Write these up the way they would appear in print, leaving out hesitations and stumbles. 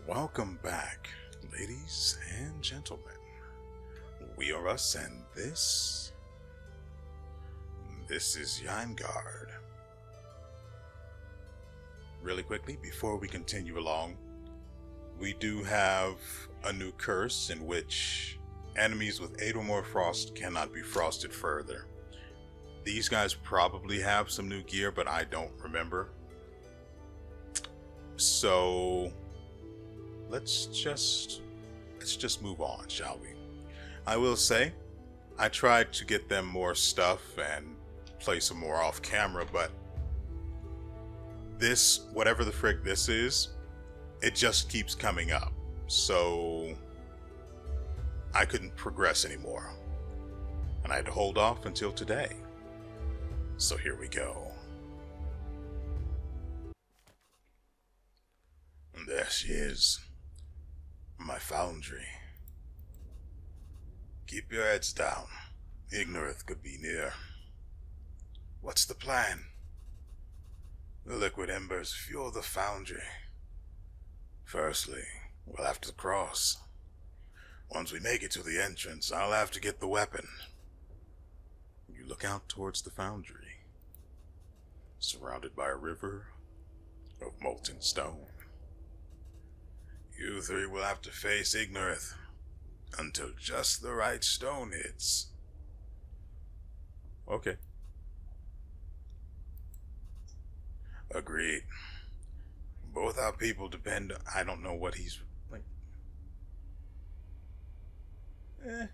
Welcome back, ladies and gentlemen. We are us, and this is Yaengard. Really quickly, before we continue along, we do have a new curse in which enemies with 8 or more frost cannot be frosted further. These guys probably have some new gear, but I don't remember. So let's just move on, shall we? I will say, I tried to get them more stuff and play some more off camera, but this, whatever the frick this is, it just keeps coming up. So I couldn't progress anymore. And I had to hold off until today. So here we go. And there she is. My foundry. Keep your heads down. Ignorance could be near. What's the plan? The liquid embers fuel the foundry. Firstly, we'll have to cross. Once we make it to the entrance, I'll have to get the weapon. You look out towards the foundry, surrounded by a river of molten stone. You three will have to face Ignorith until just the right stone hits. Okay. Agreed. Both our people depend on... I don't know what he's... like...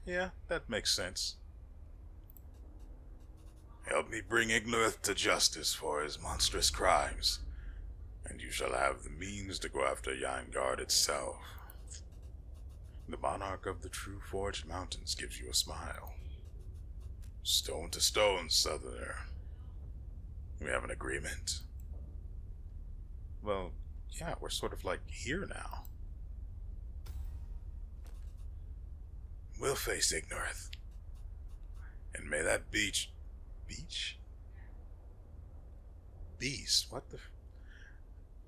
yeah, that makes sense. Help me bring Ignorith to justice for his monstrous crimes, and you shall have the means to go after Yaengard itself. The monarch of the true forged mountains gives you a smile. Stone to stone, southerner. We have an agreement. Well, yeah, we're sort of like here now. We'll face Ignorith. And may that beast? What the...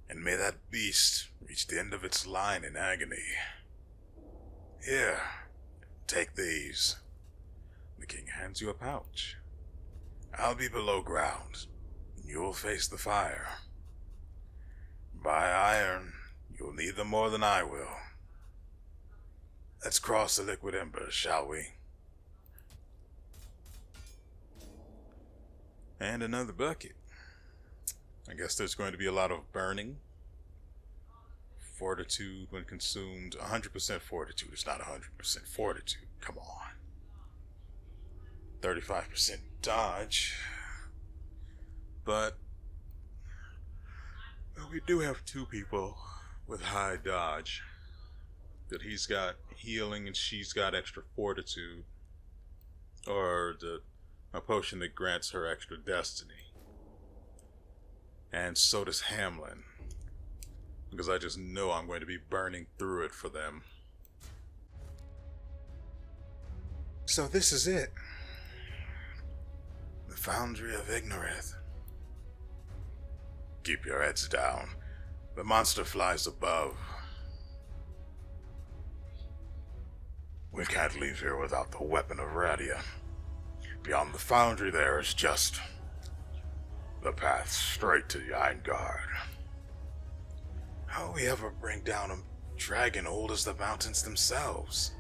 And may that beast reach the end of its line in agony. Here, take these. The king hands you a pouch. I'll be below ground, and you'll face the fire. By iron, you'll need them more than I will. Let's cross the liquid embers, shall we? And another bucket. I guess there's going to be a lot of burning. Fortitude when consumed. 100% fortitude is not 100% fortitude. Come on. 35% dodge. But we do have 2 people with high dodge. That he's got healing and she's got extra fortitude. Or a potion that grants her extra destiny. And so does Hamlin. Because I just know I'm going to be burning through it for them. So this is it. The Foundry of Ignorith. Keep your heads down. The monster flies above. We can't leave here without the weapon of Radia. Beyond the Foundry there is just the path straight to Yaengard. How will we ever bring down a dragon old as the mountains themselves?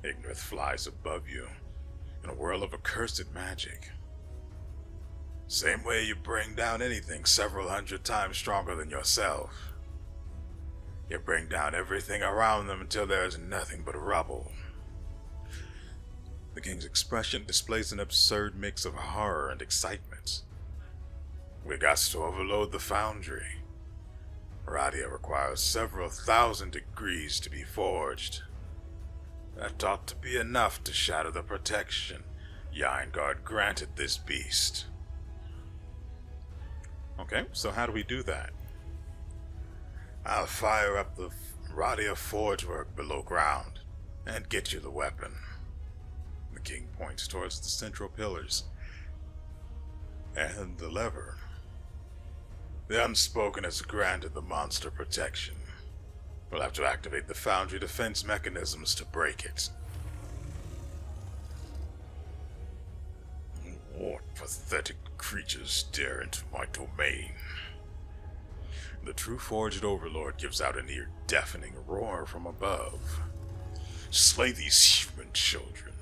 Ignorith flies above you, in a whirl of accursed magic. Same way you bring down anything several hundred times stronger than yourself. You bring down everything around them until there is nothing but rubble. The king's expression displays an absurd mix of horror and excitement. We got to overload the foundry. Radia requires several thousand degrees to be forged. That ought to be enough to shatter the protection Yaengard granted this beast. Okay, so how do we do that? I'll fire up the Radia forge work below ground and get you the weapon. The king points towards the central pillars and the lever. The Unspoken has granted the monster protection. We'll have to activate the foundry defense mechanisms to break it. What pathetic creatures dare into my domain? The true forged overlord gives out an ear-deafening roar from above. Slay these human children.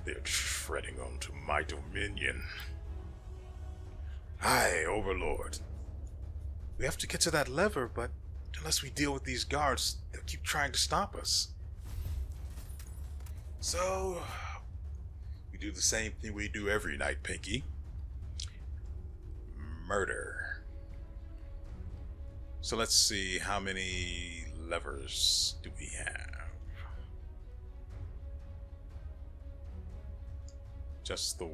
They are treading onto my dominion. Aye, overlord. We have to get to that lever, but unless we deal with these guards, they'll keep trying to stop us. So, we do the same thing we do every night, Pinky. Murder. So let's see, how many levers do we have? Just the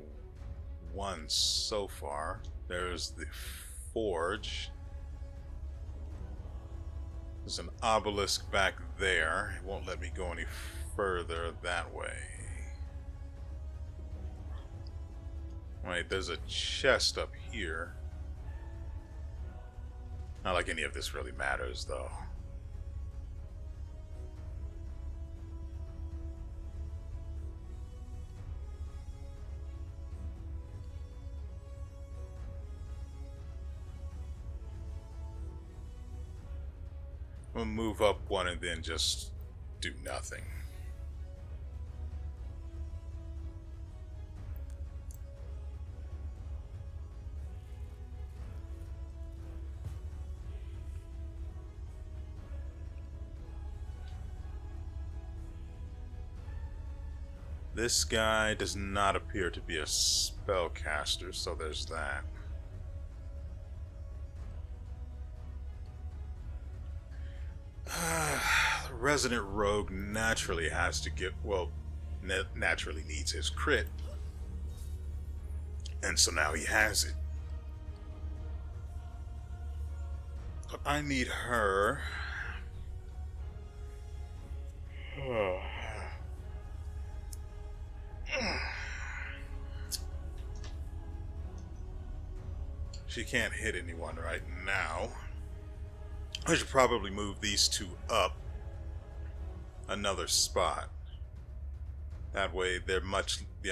one so far. There's the forge. There's an obelisk back there. It won't let me go any further that way. Wait, there's a chest up here. Not like any of this really matters, though. We'll move up one and then just do nothing. This guy does not appear to be a spellcaster, so there's that. The resident rogue naturally has to get, well, naturally needs his crit. And so now he has it. But I need her. She can't hit anyone right now. I should probably move these two up another spot. That way the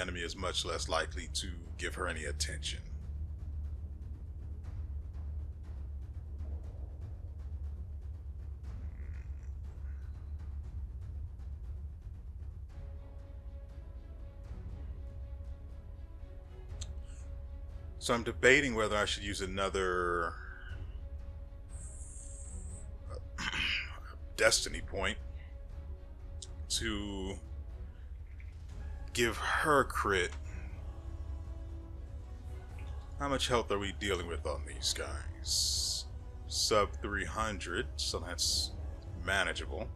enemy is much less likely to give her any attention. So I'm debating whether I should use another destiny point to give her crit. How much health are we dealing with on these guys? Sub 300, so that's manageable.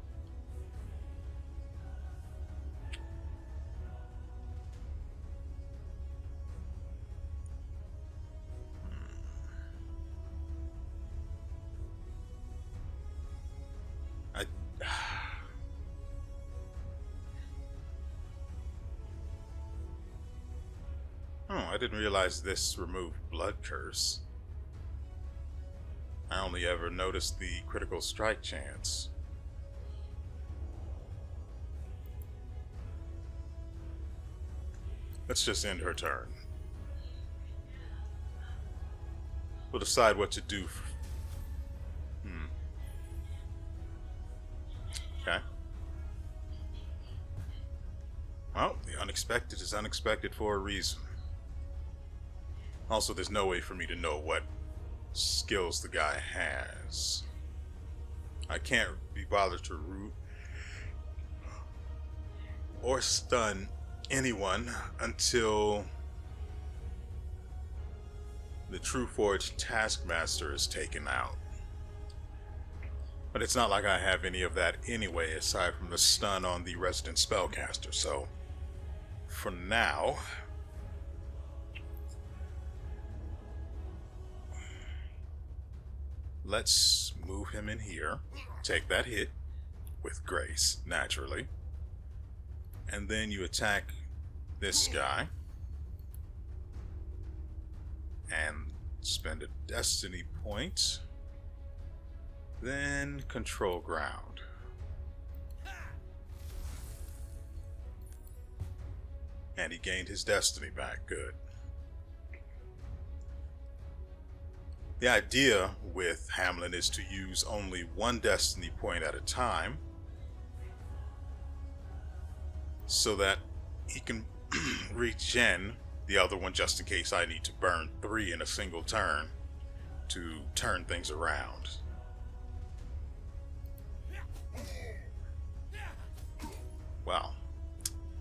I didn't realize this removed Blood Curse. I only ever noticed the critical strike chance. Let's just end her turn. We'll decide what to do. Okay. Well, the unexpected is unexpected for a reason. Also, there's no way for me to know what skills the guy has. I can't be bothered to root or stun anyone until the True Forge Taskmaster is taken out. But it's not like I have any of that anyway, aside from the stun on the resident spellcaster, so for now, let's move him in here, take that hit with grace, naturally, and then you attack this guy and spend a destiny point, then control ground. And he gained his destiny back. Good. The idea with Hamlin is to use only one destiny point at a time, so that he can regen the other one just in case I need to burn 3 in a single turn to turn things around. Well,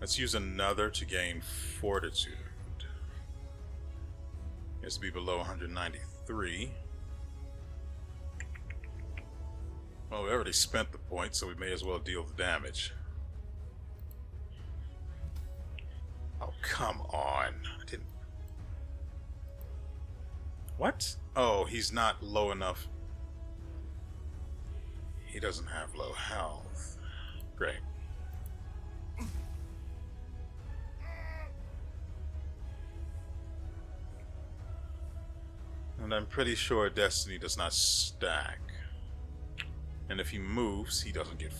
let's use another to gain fortitude. It has to be below 193. Well, we already spent the point, so we may as well deal the damage. Oh, come on. I didn't... What? Oh, he's not low enough. He doesn't have low health. Great. And I'm pretty sure Destiny does not stack. And if he moves, he doesn't get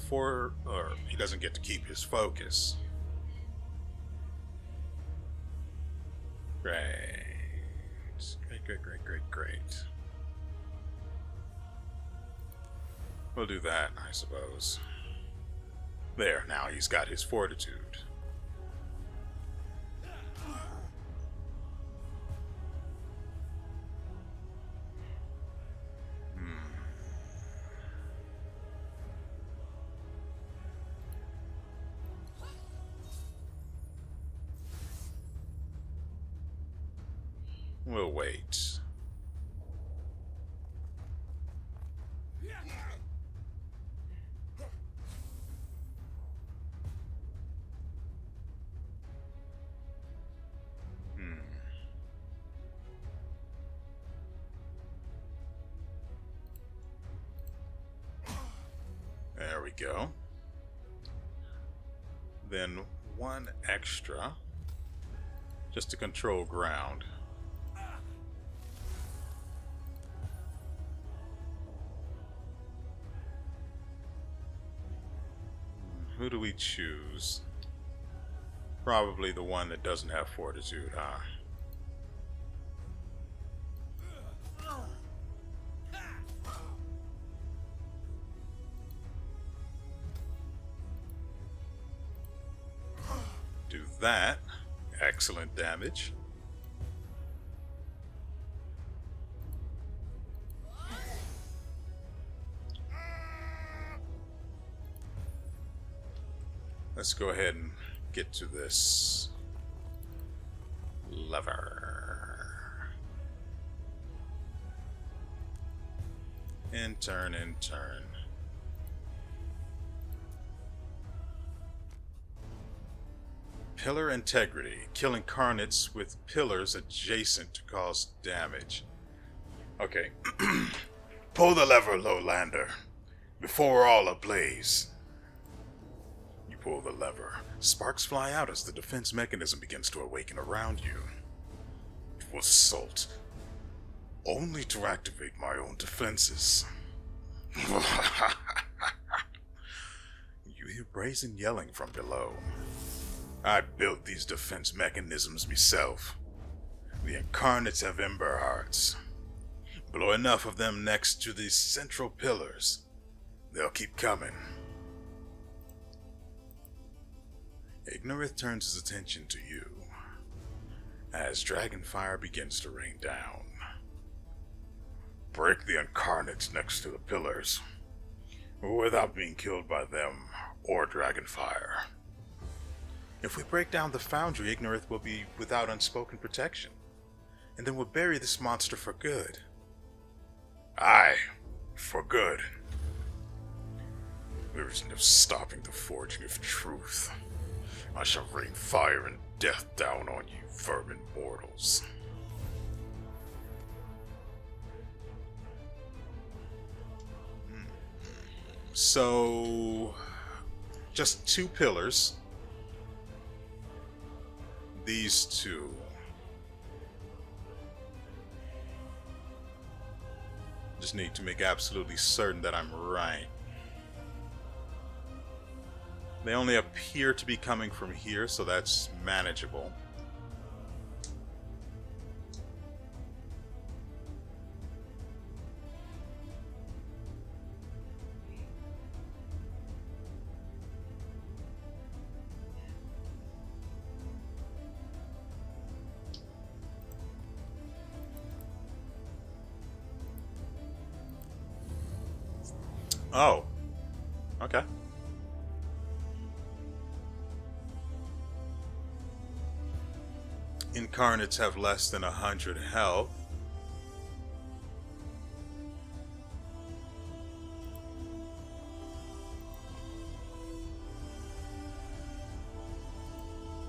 he doesn't get to keep his focus. Great. Great. We'll do that, I suppose. There, now he's got his fortitude. We'll wait. There we go. Then one extra just to control ground. Who do we choose? Probably the one that doesn't have fortitude, huh? Do that. Excellent damage. Let's go ahead and get to this lever. And turn and turn. Pillar integrity. Kill incarnates with pillars adjacent to cause damage. Okay. Pull the lever, Lowlander. Before we're all ablaze. Pull the lever. Sparks fly out as the defense mechanism begins to awaken around you. It was assault. Only to activate my own defenses. You hear brazen yelling from below. I built these defense mechanisms myself. The incarnates have ember hearts. Blow enough of them next to these central pillars. They'll keep coming. Ignorith turns his attention to you as dragonfire begins to rain down. Break the incarnates next to the pillars without being killed by them or dragonfire. If we break down the foundry, Ignorith will be without unspoken protection, and then we'll bury this monster for good. Aye, for good. There is no stopping the forging of truth. I shall rain fire and death down on you, vermin mortals. So, just 2 pillars. These 2. Just need to make absolutely certain that I'm right. They only appear to be coming from here, so that's manageable. Oh. Okay. Incarnates have less than 100 health.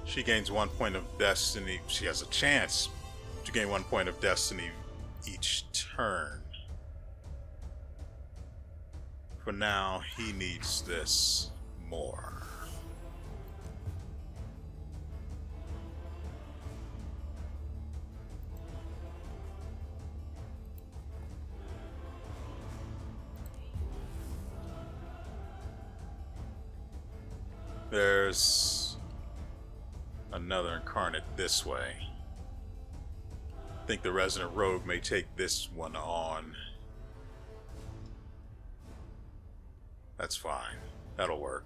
She gains 1 point of destiny. She has a chance to gain 1 point of destiny each turn. For now, he needs this more. There's another incarnate this way. I think the resident rogue may take this one on. That's fine. That'll work.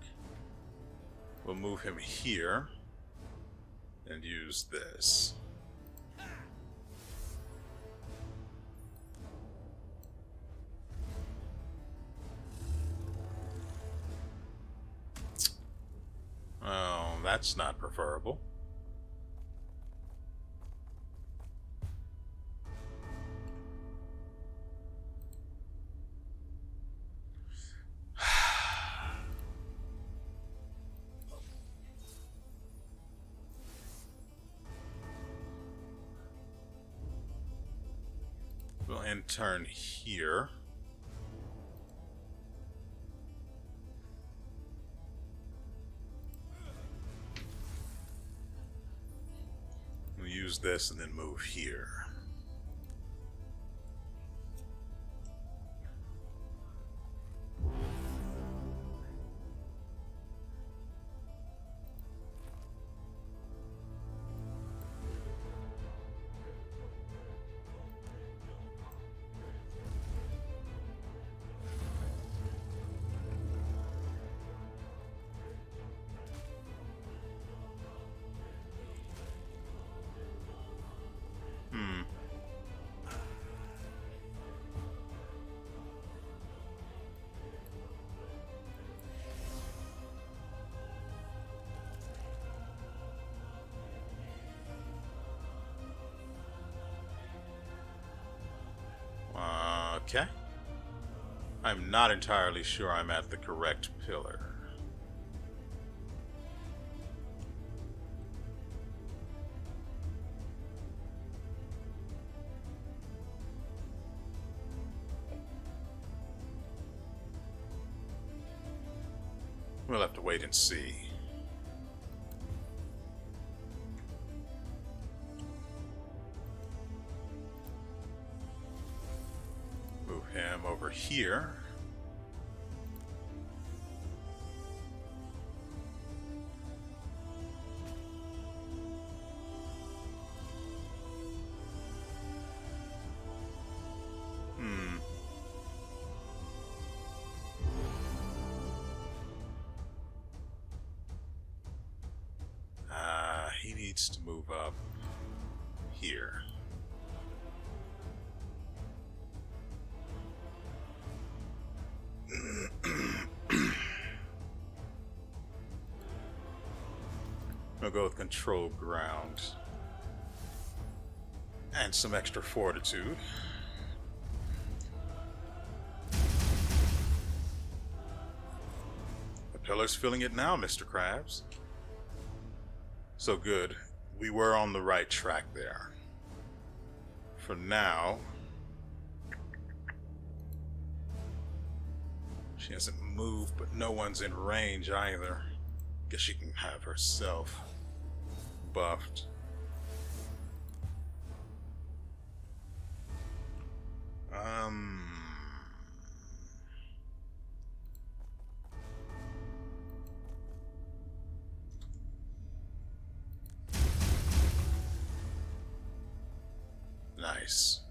We'll move him here and use this. Oh, that's not preferable. We'll end turn here. We'll use this and then move here. Okay. I'm not entirely sure I'm at the correct pillar. We'll have to wait and see. Move him over here. He needs to move up here. We'll go with control ground and some extra fortitude. The pillar's feeling it now, Mr. Krabs. So good. We were on the right track there. For now, she hasn't moved, but no one's in range either. Guess she can have herself buffed. nice.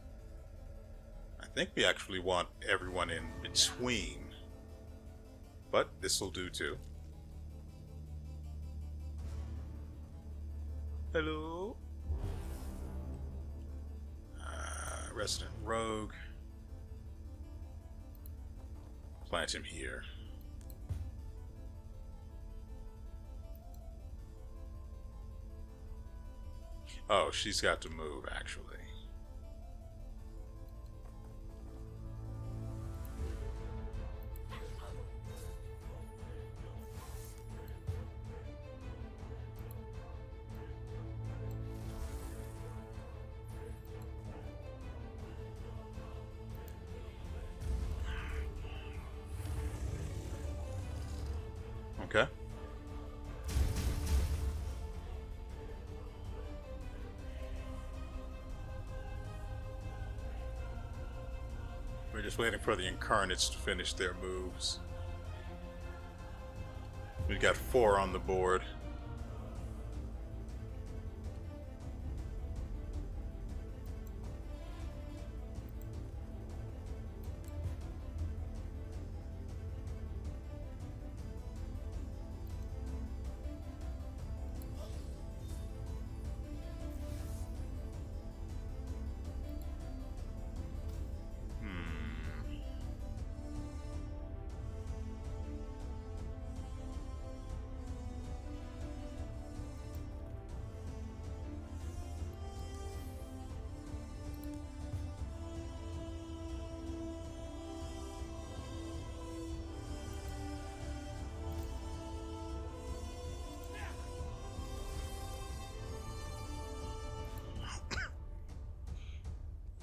I think we actually want everyone in between. But this will do too. Hello? Resident Rogue. Plant him here. Oh, she's got to move, actually. Okay. We're just waiting for the Incarnates to finish their moves. We've got 4 on the board.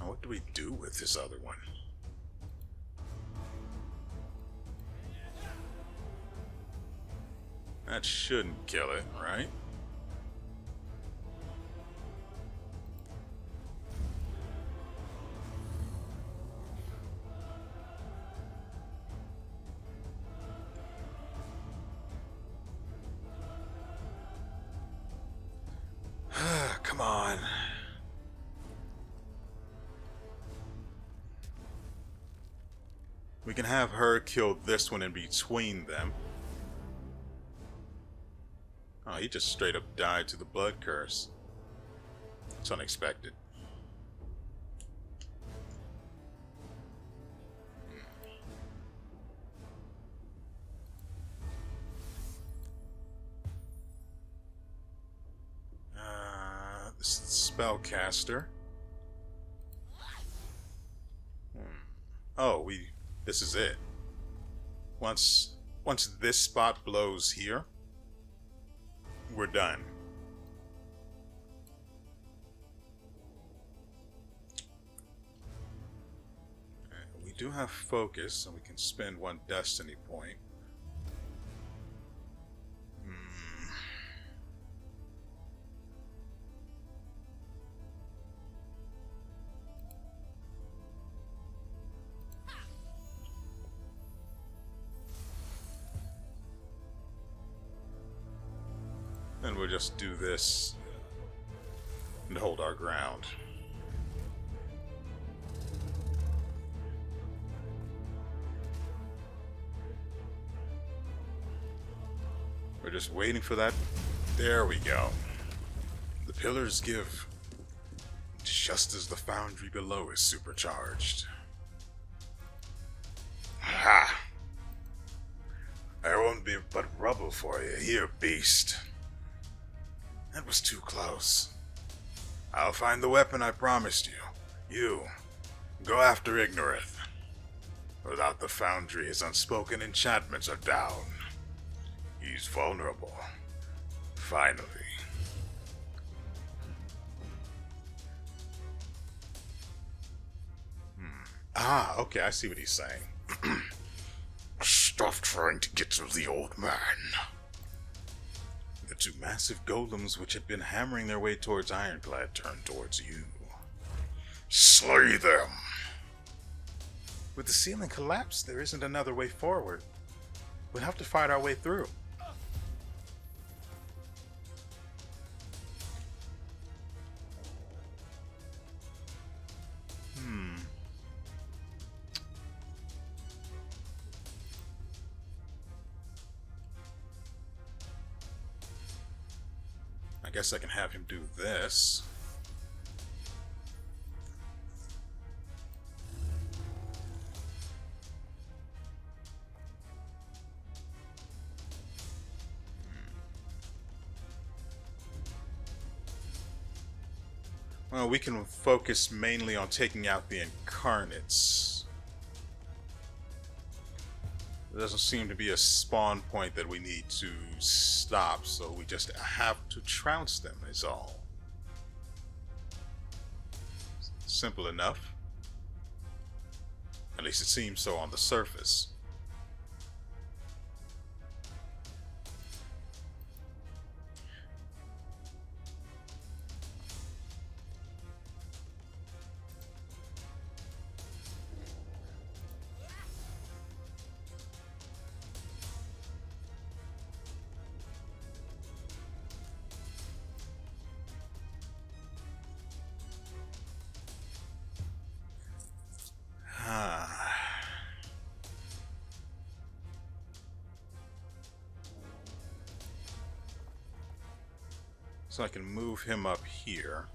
What do we do with this other one? That shouldn't kill it, right? Come on. We can have her kill this one in between them. Oh, he just straight up died to the blood curse. It's unexpected. This is the spellcaster. Oh, this is it. Once this spot blows here, we're done. We do have focus, so we can spend 1 destiny point. And we'll just do this and hold our ground. We're just waiting for that. There we go. The pillars give just as the foundry below is supercharged. Ha! There won't be but rubble for you here, beast. That was too close. I'll find the weapon I promised you. You, go after Ignorith. Without the foundry, his unspoken enchantments are down. He's vulnerable. Finally. Ah, okay, I see what he's saying. Stop trying to get to the old man. The 2 massive golems which had been hammering their way towards Ironclad turned towards you. Slay them! With the ceiling collapsed, there isn't another way forward. We'll have to fight our way through. I guess I can have him do this. Well, we can focus mainly on taking out the incarnates. There doesn't seem to be a spawn point that we need to stop, so we just have to trounce them is all. Simple enough. At least it seems so on the surface. So I can move him up here.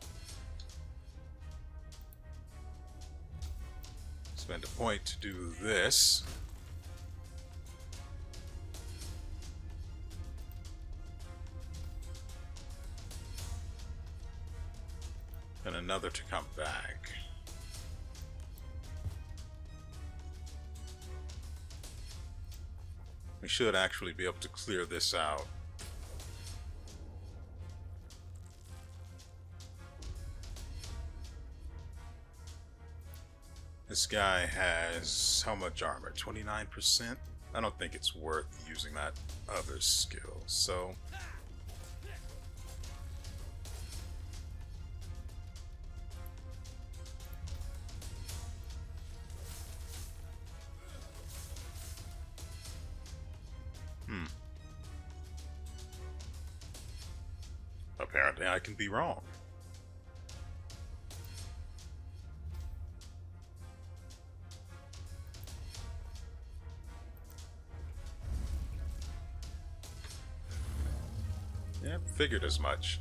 Spend a point to do this. And another to come back. We should actually be able to clear this out. This guy has how much armor? 29%? I don't think it's worth using that other skill, so... Apparently I can be wrong. Yeah, figured as much.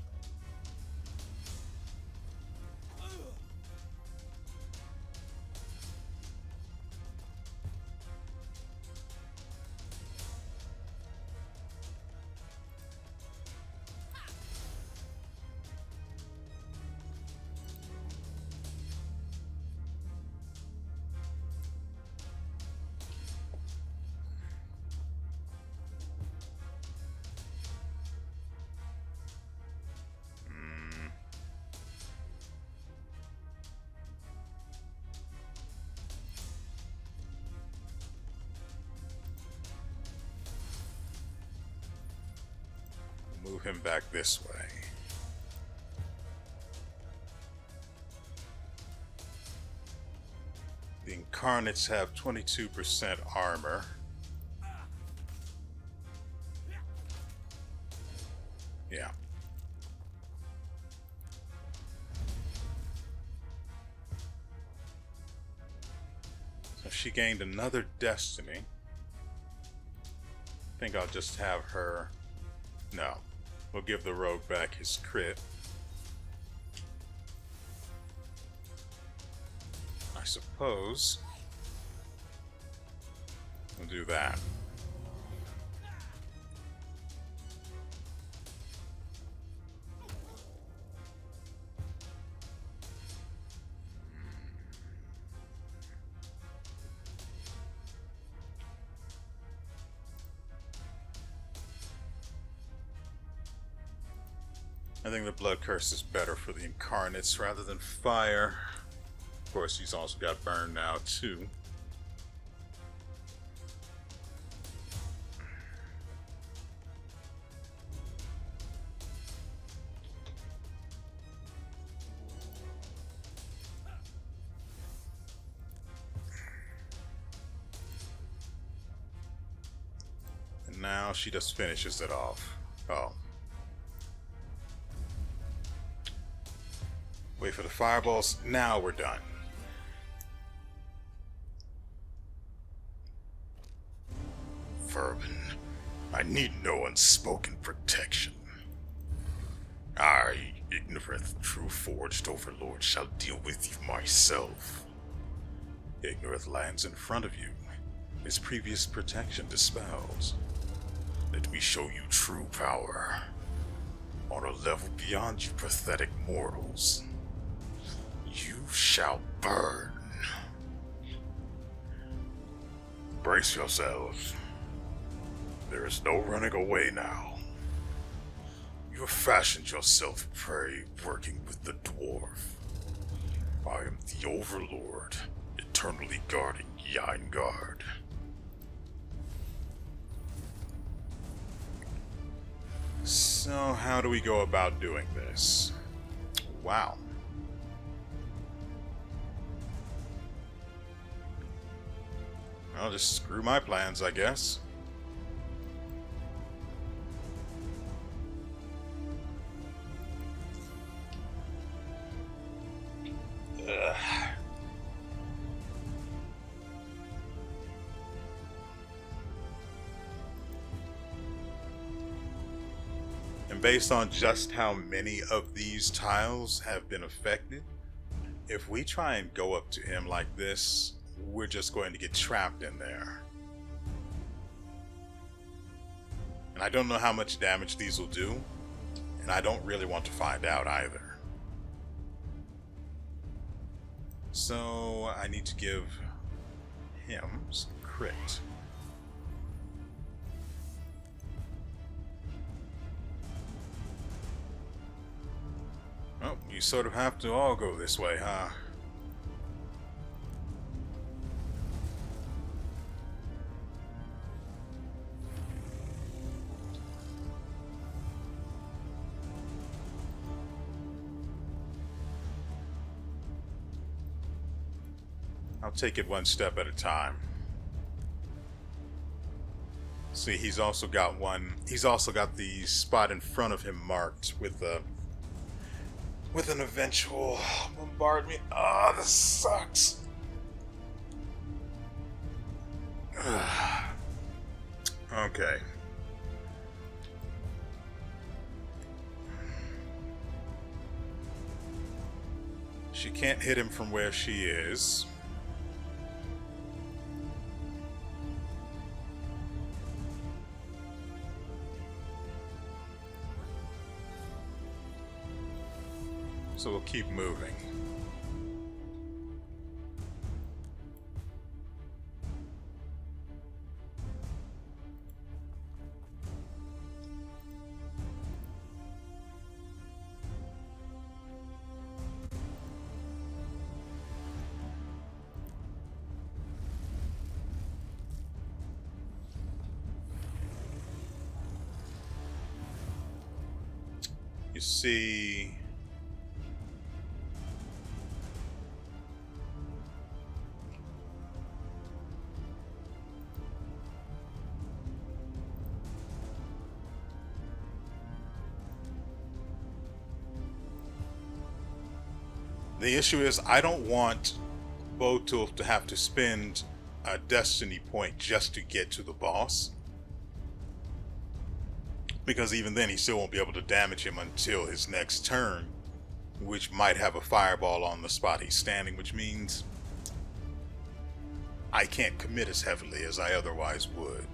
Move him back this way. The incarnates have 22% armor. Yeah. So she gained another destiny. I think I'll just have her... No. We'll give the rogue back his crit. I suppose we'll do that. I think the blood curse is better for the incarnates rather than fire. Of course, he's also got burn now too. And now she just finishes it off. Oh. Wait for the fireballs. Now we're done. Vermin, I need no unspoken protection. I, ignorant, true forged overlord, shall deal with you myself. Ignorant lands in front of you. His previous protection dispels. Let me show you true power. On a level beyond you pathetic mortals. You shall burn. Brace yourselves. There is no running away now. You have fashioned yourself prey working with the dwarf. I am the Overlord, eternally guarding Yaengard. So how do we go about doing this? Wow. I'll just screw my plans, I guess. Ugh. And based on just how many of these tiles have been affected, if we try and go up to him like this, we're just going to get trapped in there. And I don't know how much damage these will do, and I don't really want to find out either. So I need to give him some crit. Oh, you sort of have to all go this way, huh? I'll take it one step at a time. See, he's also got the spot in front of him marked with an eventual bombardment. Ah, this sucks. Okay. She can't hit him from where she is. So we'll keep moving. You see, the issue is I don't want Botul to have to spend a destiny point just to get to the boss. Because even then he still won't be able to damage him until his next turn, which might have a fireball on the spot he's standing, which means I can't commit as heavily as I otherwise would.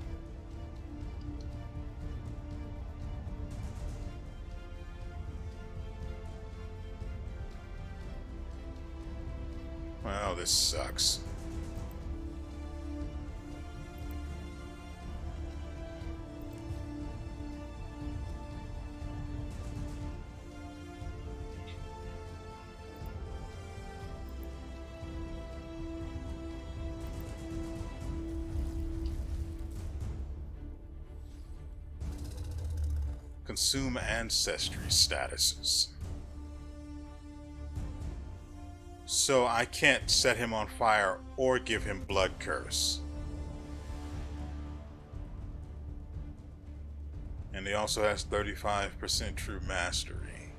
Well, this sucks. Consume ancestry statuses. So I can't set him on fire or give him blood curse. And he also has 35% true mastery,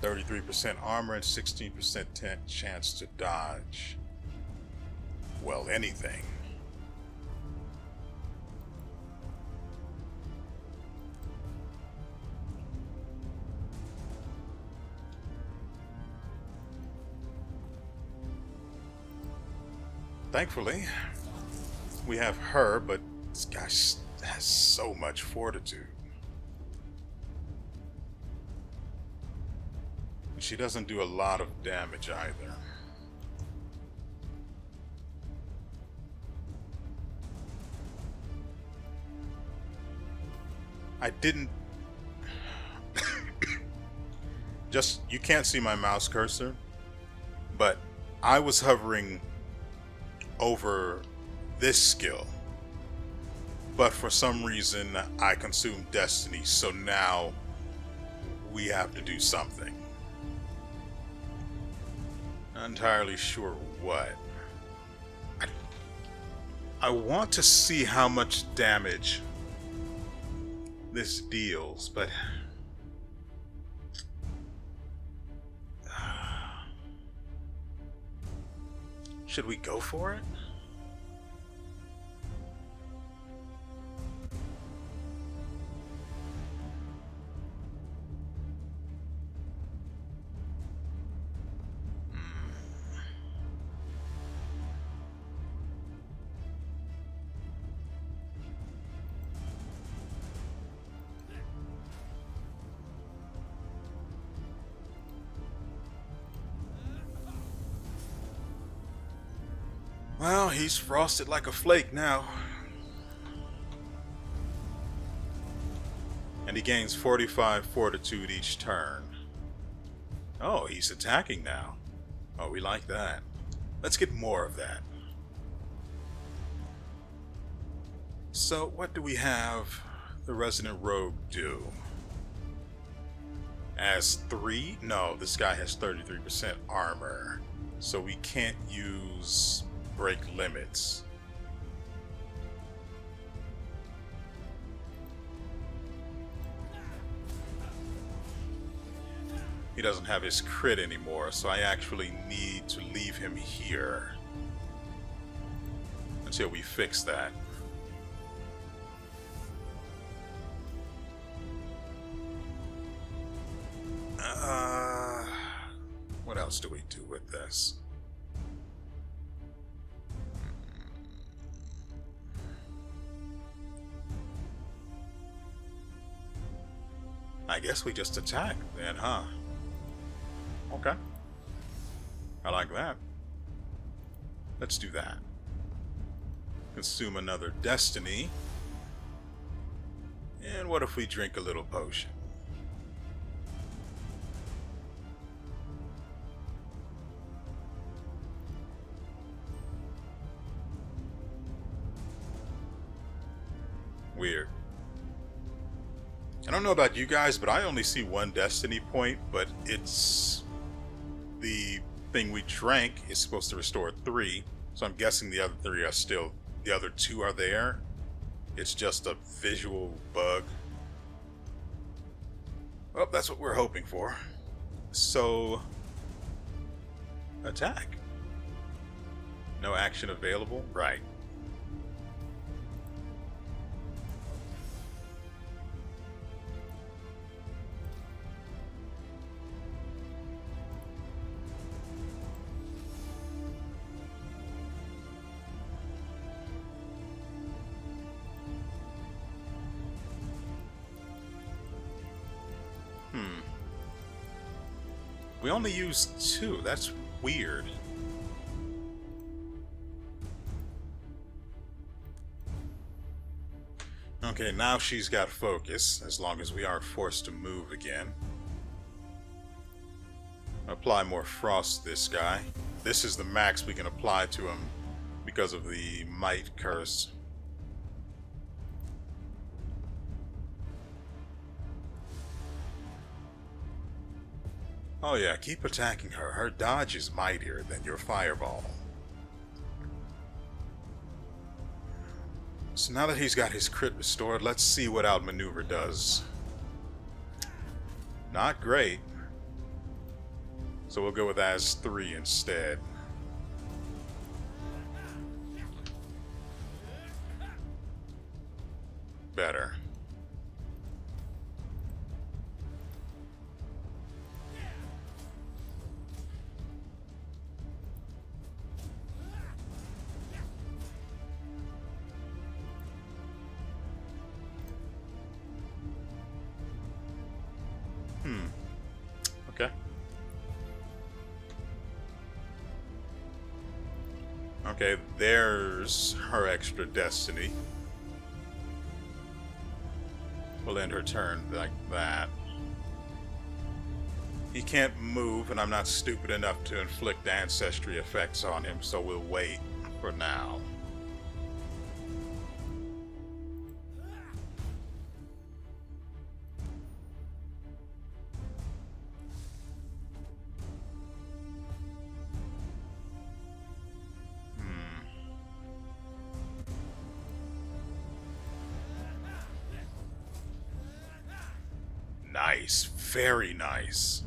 33% armor, and 16% chance to dodge. Well, anything. Thankfully, we have her, but this guy has so much fortitude. She doesn't do a lot of damage either. I didn't... Just, you can't see my mouse cursor, but I was hovering over this skill. But for some reason, I consumed Destiny, so now we have to do something. Not entirely sure what. I want to see how much damage this deals, but should we go for it? Well, he's frosted like a flake now. And he gains 45 fortitude each turn. Oh, he's attacking now. Oh, we like that. Let's get more of that. So, what do we have the Resident Rogue do? As 3? No, this guy has 33% armor. So we can't use break limits. He doesn't have his crit anymore, so I actually need to leave him here until we fix that. What else do we do with this? I guess we just attack then, huh? Okay. I like that. Let's do that. Consume another destiny. And what if we drink a little potion? Weird. I don't know about you guys, but I only see one destiny point, but it's the thing we drank is supposed to restore 3, so I'm guessing the other 3 are still, the other 2 are there. It's just a visual bug. Well, that's what we're hoping for. So, attack. No action available? Right. We only used 2. That's weird. Okay, now she's got focus, as long as we aren't forced to move again. Apply more frost to this guy. This is the max we can apply to him because of the might curse. Oh yeah, keep attacking her. Her dodge is mightier than your fireball. So now that he's got his crit restored, let's see what outmaneuver does. Not great. So we'll go with as 3 instead. Better. Okay, there's her extra destiny. We'll end her turn like that. He can't move, and I'm not stupid enough to inflict ancestry effects on him, so we'll wait for now. Nice, very nice.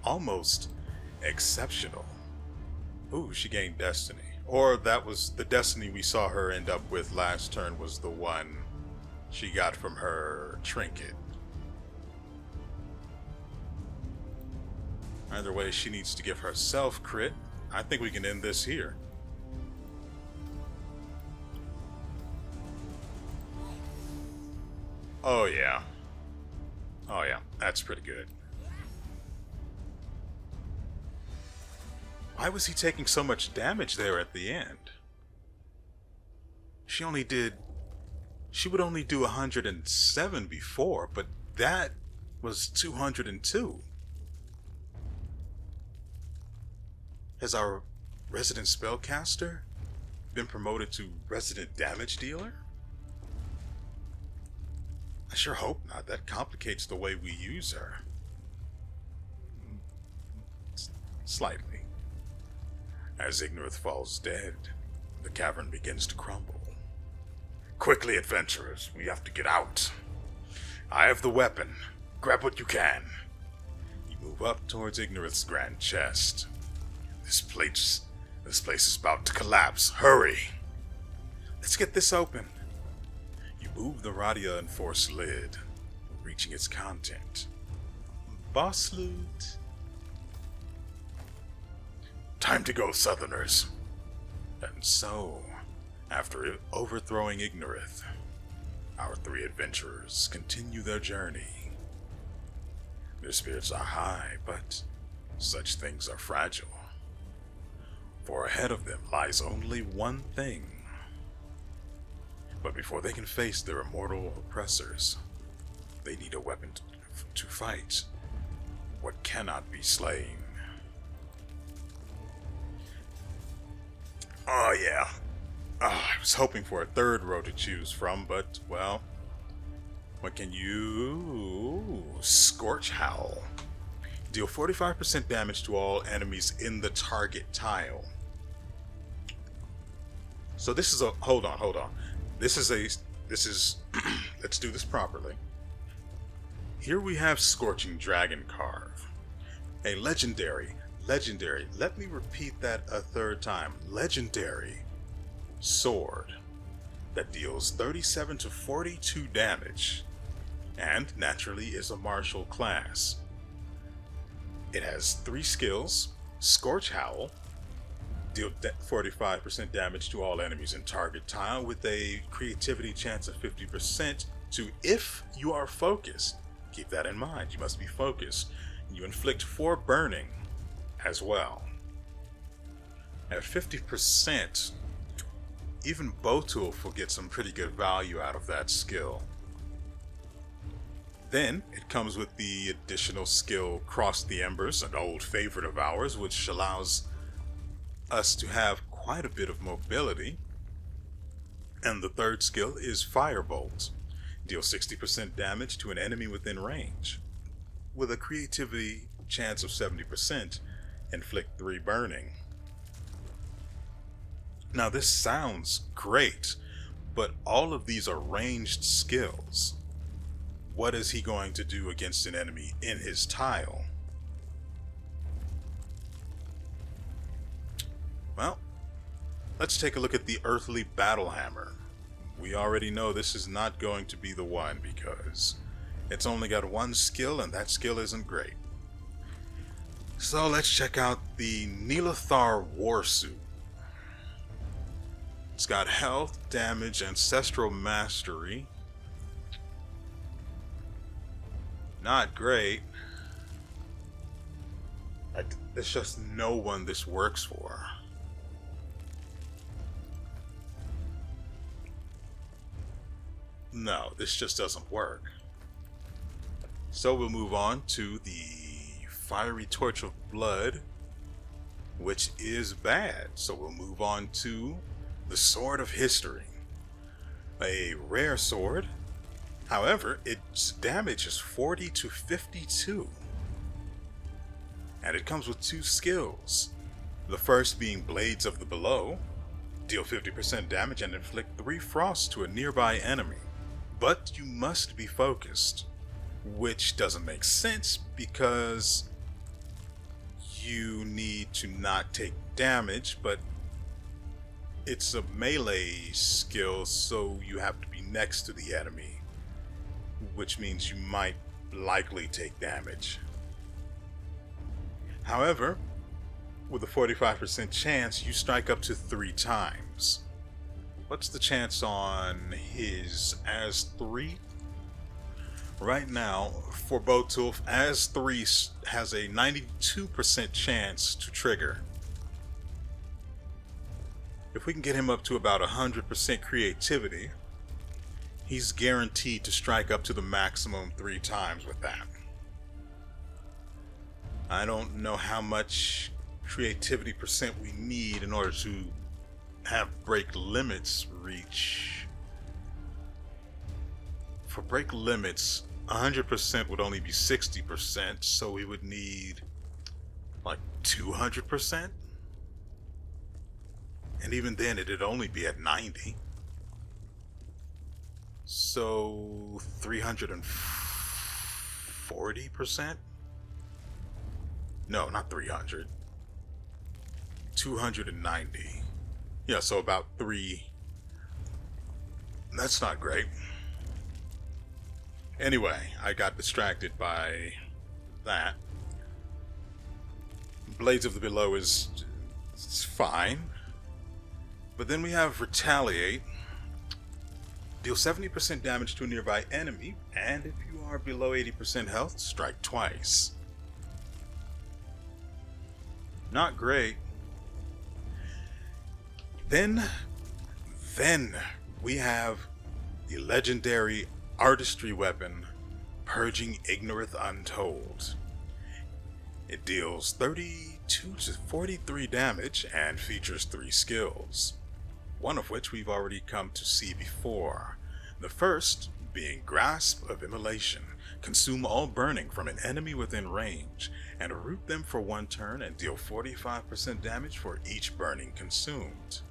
Almost exceptional. Ooh, she gained destiny. Or that was the destiny we saw her end up with last turn, was the one she got from her trinket. Either way, she needs to give herself crit. I think we can end this here. Oh yeah. Oh yeah, that's pretty good. Why was he taking so much damage there at the end? She would only do 107 before, but that was 202. Has our resident spellcaster been promoted to resident damage dealer? I sure hope not. That complicates the way we use her. Slightly. As Ignorith falls dead, the cavern begins to crumble. Quickly, adventurers, we have to get out. I have the weapon. Grab what you can. You move up towards Ignorith's grand chest. This place is about to collapse. Hurry! Let's get this open. You move the Radia enforced lid, reaching its content. Boss loot. Time to go, Southerners. And so, after overthrowing Ignorith, our three adventurers continue their journey. Their spirits are high, but such things are fragile. For ahead of them lies only one thing. But before they can face their immortal oppressors, they need a weapon to fight what cannot be slain. Oh yeah. I was hoping for a third row to choose from, but, well, what can you... Scorch Howl. Deal 45% damage to all enemies in the target tile. So this is a... Hold on. This is let's do this properly. Here we have Scorching Dragon Carve. A legendary, let me repeat that a third time. Legendary sword that deals 37 to 42 damage and naturally is a martial class. It has 3 skills: Scorch Howl, deal 45% damage to all enemies in target tile with a creativity chance of 50% to if you are focused. Keep that in mind, you must be focused. You inflict 4 burning as well. At 50%, even Bowtooth will get some pretty good value out of that skill. Then it comes with the additional skill Cross the Embers, an old favorite of ours, which allows us to have quite a bit of mobility. And the third skill is Firebolt. Deal 60% damage to an enemy within range. With a creativity chance of 70%, inflict 3 burning. Now this sounds great, but all of these are ranged skills. What is he going to do against an enemy in his tile? Well, let's take a look at the Earthly Battle Hammer. We already know this is not going to be the one because it's only got 1 skill and that skill isn't great. So let's check out the Nilathar War Suit. It's got health, damage, ancestral mastery. Not great. There's just no one this works for. No, this just doesn't work. So we'll move on to the Fiery Torch of Blood, which is bad. So we'll move on to the Sword of History. A rare sword. However, its damage is 40 to 52. And it comes with 2 skills. The first being Blades of the Below. Deal 50% damage and inflict 3 frost to a nearby enemy. But you must be focused. Which doesn't make sense because you need to not take damage, but it's a melee skill, so you have to be next to the enemy, which means you might likely take damage. However, with a 45% chance, you strike up to 3 times. What's the chance on his as 3? Right now, for Botulf, as 3 has a 92% chance to trigger. If we can get him up to about 100% creativity, he's guaranteed to strike up to the maximum 3 times with that. I don't know how much creativity percent we need in order to have break limits reach. For break limits, 100% would only be 60%, so we would need like 200%. And even then, it'd only be at 90. So 340%? No, not 300. 290. Yeah, so about 3. That's not great. Anyway, I got distracted by that. Blades of the Below is it's fine. But then we have Retaliate. Deal 70% damage to a nearby enemy, and if you are below 80% health, strike twice. Not great. Then we have the legendary artistry weapon, Purging Ignorance Untold. It deals 32 to 43 damage and features 3 skills, one of which we've already come to see before. The first being Grasp of Immolation. Consume all burning from an enemy within range, and root them for 1 turn and deal 45% damage for each burning consumed.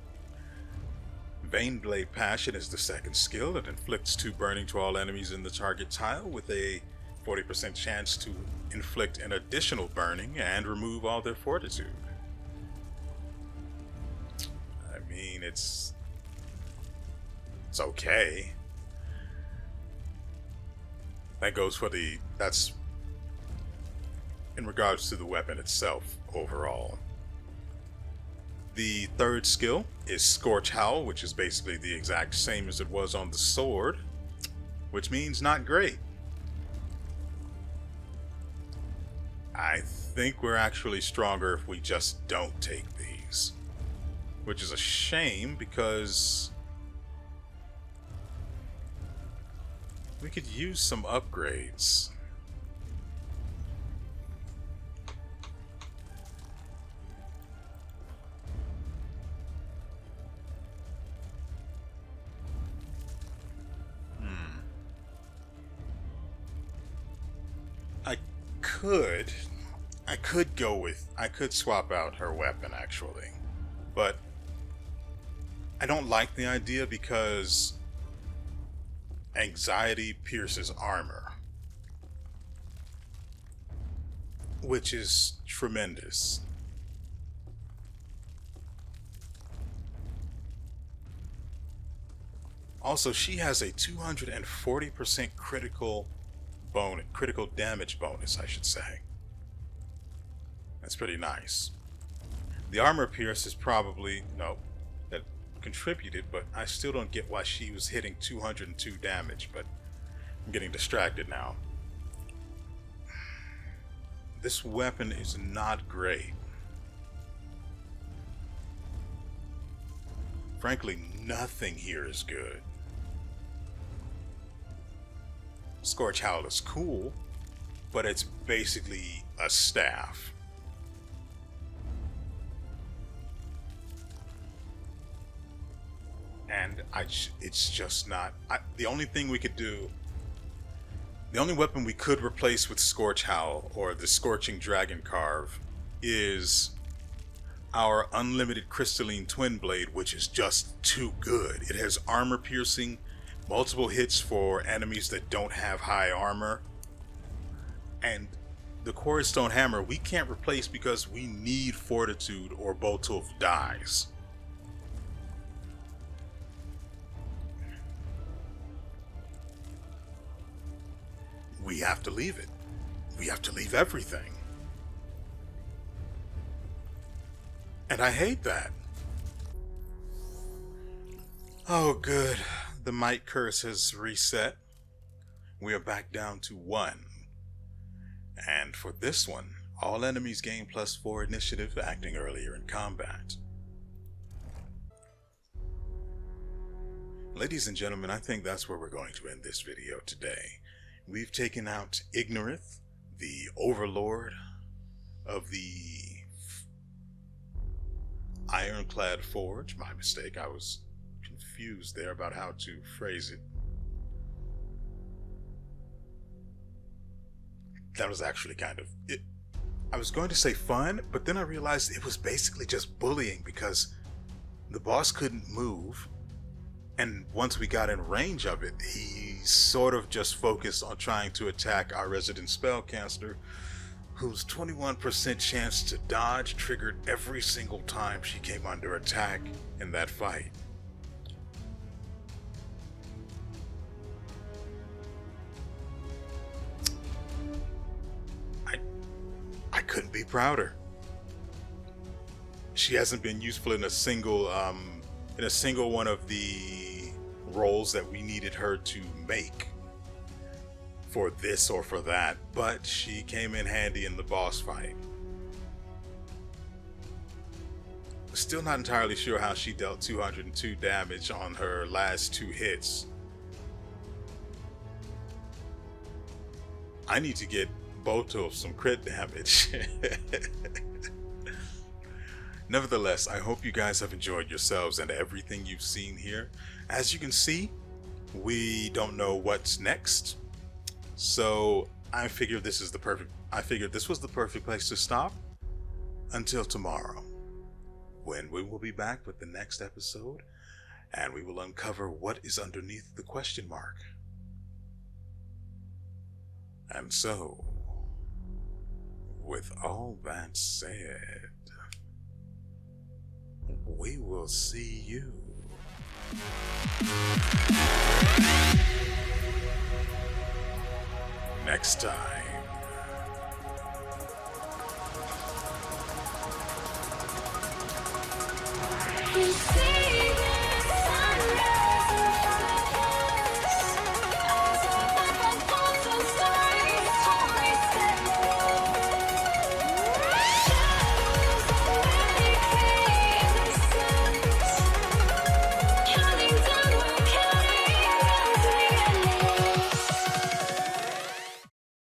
Vaneblade Passion is the second skill. It inflicts 2 burning to all enemies in the target tile with a 40% chance to inflict an additional burning and remove all their fortitude. I mean, it's okay. That goes for that's in regards to the weapon itself overall. The third skill is Scorch Howl, which is basically the exact same as it was on the sword, which means not great. I think we're actually stronger if we just don't take these, which is a shame because we could use some upgrades. I could swap out her weapon actually, but I don't like the idea because anxiety pierces armor, which is tremendous. Also, she has a 240% critical damage bonus, I should say. That's pretty nice. The armor pierce is probably, that contributed, but I still don't get why she was hitting 202 damage, but I'm getting distracted now. This weapon is not great. Frankly, nothing here is good. Scorch Howl is cool, but it's basically a staff. And it's just not... the only thing we could do... The only weapon we could replace with Scorch Howl, or the Scorching Dragon Carve, is our unlimited crystalline twin blade, which is just too good. It has armor piercing, multiple hits for enemies that don't have high armor, and the Quarry Stone Hammer we can't replace because we need Fortitude or Boltulf dies. We have to leave it. We have to leave everything. And I hate that. Oh, good. The might curse has reset. We are back down to 1. And for this one, all enemies gain +4 initiative acting earlier in combat. Ladies and gentlemen, I think that's where we're going to end this video today. We've taken out Ignorith, the overlord of the Ironclad Forge. My mistake, I was confused there about how to phrase it. That was actually kind of it. I was going to say fun, but then I realized it was basically just bullying because the boss couldn't move. And once we got in range of it, he sort of just focused on trying to attack our resident spellcaster, whose 21% chance to dodge triggered every single time she came under attack in that fight. I couldn't be prouder. She hasn't been useful in a single one of the roles that we needed her to make for this or for that, but she came in handy in the boss fight. Still not entirely sure how she dealt 202 damage on her last 2 hits. I need to get Boltulf some crit damage. Nevertheless, I hope you guys have enjoyed yourselves and everything you've seen here. As you can see, we don't know what's next, so I figured this was the perfect place to stop until tomorrow, when we will be back with the next episode, and we will uncover what is underneath the question mark. And so, with all that said, we will see you next time. We